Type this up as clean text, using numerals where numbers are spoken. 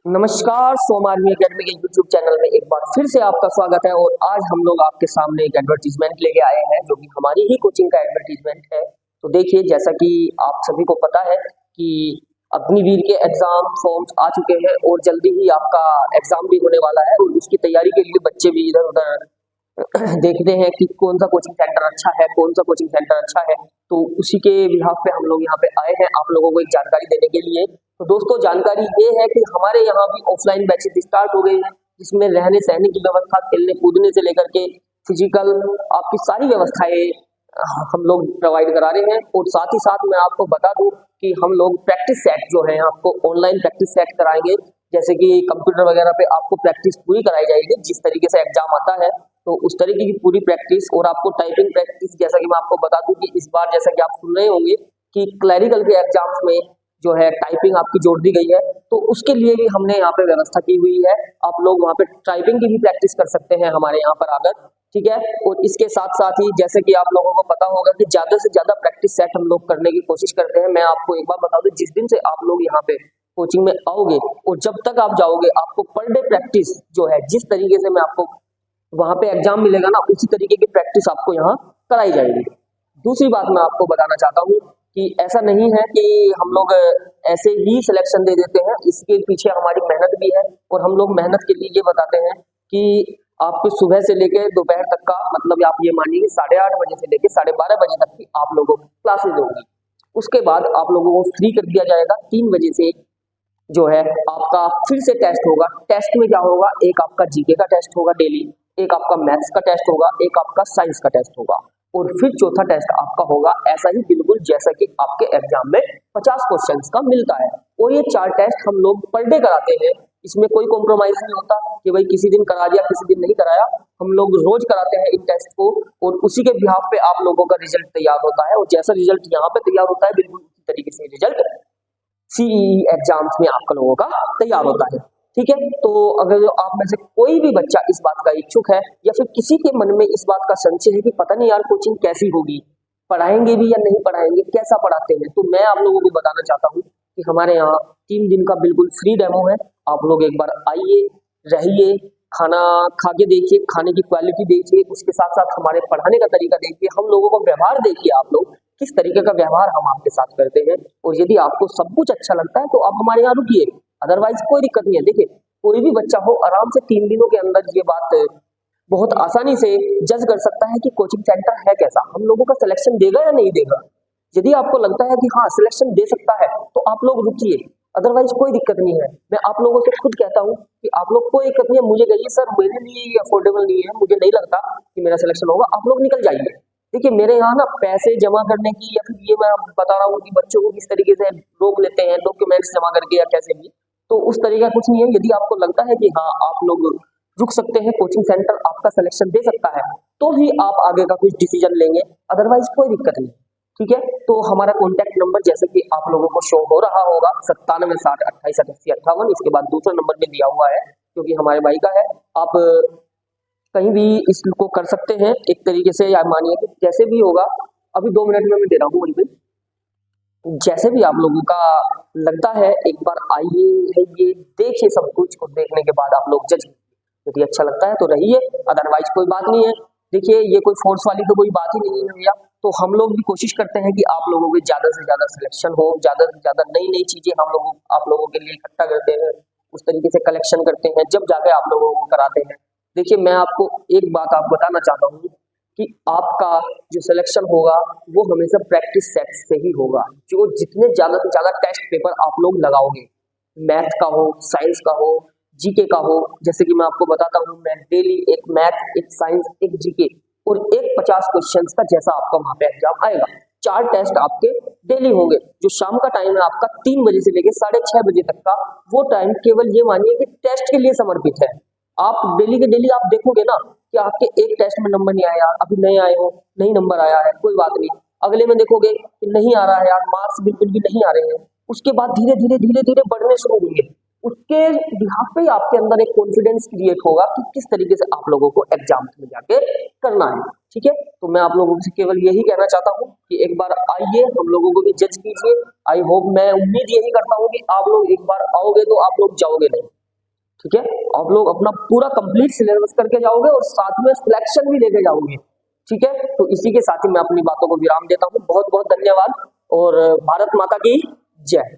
नमस्कार, सोम army academy के YouTube channel में एक बार फिर से आपका स्वागत है। और आज हम लोग आपके सामने एक एडवर्टीजमेंट लेके आए हैं जो कि हमारी ही कोचिंग का एडवर्टीजमेंट है। तो देखिए, जैसा कि आप सभी को पता है कि अग्निवीर के एग्जाम फॉर्म्स आ चुके हैं और जल्दी ही आपका एग्जाम भी होने वाला है। और उसकी तैयारी के लिए बच्चे भी इधर उधर देखते हैं कि कौन सा कोचिंग सेंटर अच्छा है, कौन सा कोचिंग सेंटर अच्छा है। तो उसी के बिहाफ पे हम लोग यहाँ पे आए हैं आप लोगों को एक जानकारी देने के लिए। तो दोस्तों, जानकारी ये है कि हमारे यहाँ भी ऑफलाइन बैचेस स्टार्ट हो गए हैं, जिसमें रहने सहने की व्यवस्था, खेलने कूदने से लेकर के फिजिकल आपकी सारी व्यवस्थाएं हम लोग प्रोवाइड करा रहे हैं। और साथ ही साथ मैं आपको बता दूं कि हम लोग प्रैक्टिस सेट जो है आपको ऑनलाइन प्रैक्टिस सेट कराएंगे। जैसे कि कंप्यूटर वगैरह पे आपको प्रैक्टिस पूरी कराई जाएगी, जिस तरीके से एग्जाम आता है तो उस तरीके की पूरी प्रैक्टिस। और आपको टाइपिंग प्रैक्टिस, जैसा कि मैं आपको बता दूं कि इस बार जैसा कि आप सुन रहे होंगे कि क्लैरिकल के एग्जाम्स में जो है टाइपिंग आपकी जोड़ दी गई है, तो उसके लिए भी हमने यहाँ पे व्यवस्था की हुई है। आप लोग वहाँ पे टाइपिंग की भी प्रैक्टिस कर सकते हैं हमारे यहाँ पर आकर, ठीक है। और इसके साथ साथ ही जैसे कि आप लोगों को पता होगा कि ज्यादा से ज्यादा प्रैक्टिस सेट हम लोग करने की कोशिश करते हैं। मैं आपको एक बार बता दूं, जिस दिन से आप लोग यहाँ पे कोचिंग में आओगे और जब तक आप जाओगे, आपको पर डे प्रैक्टिस जो है, जिस तरीके से मैं आपको वहां पे एग्जाम मिलेगा ना, उसी तरीके की प्रैक्टिस आपको यहाँ कराई जाएगी। दूसरी बात मैं आपको बताना चाहता हूँ कि ऐसा नहीं है कि हम लोग ऐसे ही सिलेक्शन दे देते हैं, इसके पीछे हमारी मेहनत भी है। और हम लोग मेहनत के लिए ये बताते हैं कि आपको सुबह से लेकर दोपहर तक का, मतलब आप ये मानिए कि 8:30 बजे से लेकर 12:30 बजे तक की आप लोगों की क्लासेज होंगी। उसके बाद आप लोगों को फ्री कर दिया जाएगा। 3 बजे से जो है आपका फिर से टेस्ट होगा। टेस्ट में क्या होगा, एक आपका जीके का टेस्ट होगा डेली, एक आपका मैथ्स का टेस्ट होगा, एक आपका साइंस का टेस्ट होगा, और फिर चौथा टेस्ट आपका होगा ऐसा ही बिल्कुल जैसा कि आपके एग्जाम में 50 क्वेश्चंस का मिलता है। और ये 4 टेस्ट हम लोग पर डे कराते हैं, इसमें कोई कॉम्प्रोमाइज नहीं होता कि भाई किसी दिन करा दिया किसी दिन नहीं कराया। हम लोग रोज कराते हैं इन टेस्ट को, और उसी के बिहाफ पे आप लोगों का रिजल्ट तैयार होता है। और जैसा रिजल्ट यहाँ पे तैयार होता है, बिल्कुल उसी तरीके से रिजल्ट सीईई एग्जाम्स में आपका लोगों का तैयार होता है, ठीक है। तो अगर आप में से कोई भी बच्चा इस बात का इच्छुक है, या फिर किसी के मन में इस बात का संशय है कि पता नहीं यार कोचिंग कैसी होगी, पढ़ाएंगे भी या नहीं पढ़ाएंगे, कैसा पढ़ाते हैं, तो मैं आप लोगों को बताना चाहता हूँ कि हमारे यहाँ 3 दिन का बिल्कुल फ्री डेमो है। आप लोग एक बार आइए, रहिए, खाना खा के देखिए, खाने की क्वालिटी देखिए, उसके साथ साथ हमारे पढ़ाने का तरीका देखिए, हम लोगों का व्यवहार देखिए, आप लोग किस तरीके का व्यवहार हम आपके साथ करते हैं। और यदि आपको सब कुछ अच्छा लगता है तो आप हमारे यहाँ रुकिए, अदरवाइज कोई दिक्कत नहीं है। देखिए, कोई भी बच्चा हो आराम से 3 दिनों के अंदर ये बात बहुत आसानी से जज कर सकता है कि कोचिंग सेंटर है कैसा, हम लोगों का सिलेक्शन देगा या नहीं देगा। यदि आपको लगता है कि हाँ सिलेक्शन दे सकता है तो आप लोग रुकिए, अदरवाइज कोई दिक्कत नहीं है। मैं आप लोगों से खुद कहता हूँ कि आप लोग कोई दिक्कत नहीं है, मुझे कहिए सर मेरे लिए ये अफोर्डेबल नहीं है, मुझे नहीं लगता कि मेरा सिलेक्शन होगा, आप लोग निकल जाइए। देखिए, मेरे यहाँ ना पैसे जमा करने की, या फिर ये मैं बता रहा हूँ कि बच्चों को किस तरीके से रोक लेते हैं डॉक्यूमेंट्स जमा करके या कैसे भी, तो उस तरीका कुछ नहीं है। यदि आपको लगता है कि हाँ आप लोग रुक सकते हैं, कोचिंग सेंटर आपका सिलेक्शन दे सकता है, तो ही आप आगे का कुछ डिसीजन लेंगे, अदरवाइज कोई दिक्कत नहीं, ठीक है। तो हमारा कॉन्टैक्ट नंबर जैसे कि आप लोगों को शो हो रहा होगा 9760288858, इसके बाद दूसरा नंबर भी दिया हुआ है क्योंकि हमारे भाई का है। आप कहीं भी इसको कर सकते हैं एक तरीके से, या मानिए कि जैसे भी होगा, अभी 2 मिनट में मैं दे रहा हूँ वहीं पे, जैसे भी आप लोगों का लगता है एक बार आइए, रहिए, देखिए, सब कुछ को देखने के बाद आप लोग जज, यदि अच्छा लगता है तो रहिए, अदरवाइज कोई बात नहीं है। देखिए, ये कोई फोर्स वाली तो कोई बात ही नहीं है भैया। तो हम लोग भी कोशिश करते हैं कि आप लोगों के ज्यादा से ज्यादा सिलेक्शन हो, ज्यादा से ज्यादा नई नई चीजें हम लोग आप लोगों के लिए इकट्ठा करते हैं, उस तरीके से कलेक्शन करते हैं, जब जाके आप लोगों को कराते हैं। देखिए, मैं आपको एक बात आप बताना चाहता हूँ कि आपका जो सिलेक्शन होगा वो हमेशा प्रैक्टिस सेट से ही होगा। जो जितने ज्यादा से ज्यादा टेस्ट पेपर आप लोग लगाओगे, मैथ का हो, साइंस का हो, जीके का हो, जैसे कि मैं आपको बताता हूँ, मैं डेली एक मैथ, एक साइंस, एक जीके और एक 50 क्वेश्चंस का जैसा आपका वहां पे एग्जाम आएगा, 4 टेस्ट आपके डेली होंगे। जो शाम का टाइम है आपका 3 बजे से लेकर 6:30 बजे तक का, वो टाइम केवल ये मानिए कि टेस्ट के लिए समर्पित है। आप डेली के डेली आप देखोगे ना कि आपके एक टेस्ट में नंबर नहीं आया, अभी नए आए हो, नहीं नंबर आया है, कोई बात नहीं, अगले में देखोगे कि नहीं आ रहा है यार, मार्क्स बिल्कुल भी नहीं आ रहे हैं, उसके बाद धीरे धीरे धीरे धीरे बढ़ने शुरू होंगे। उसके बिहाफ पे आपके अंदर एक कॉन्फिडेंस क्रिएट होगा कि किस तरीके से आप लोगों को एग्जाम में जाके करना है, ठीक है। तो मैं आप लोगों से केवल यही कहना चाहता हूँ कि एक बार आइए, हम लोगों को भी जज कीजिए। आई होप, मैं उम्मीद यही करता हूँ कि आप लोग एक बार आओगे तो आप लोग जाओगे नहीं। ठीक है, आप लोग अपना पूरा कंप्लीट सिलेबस करके जाओगे और साथ में सिलेक्शन भी लेके जाओगे। ठीक है, तो इसी के साथ ही मैं अपनी बातों को विराम देता हूँ। बहुत बहुत धन्यवाद और भारत माता की जय।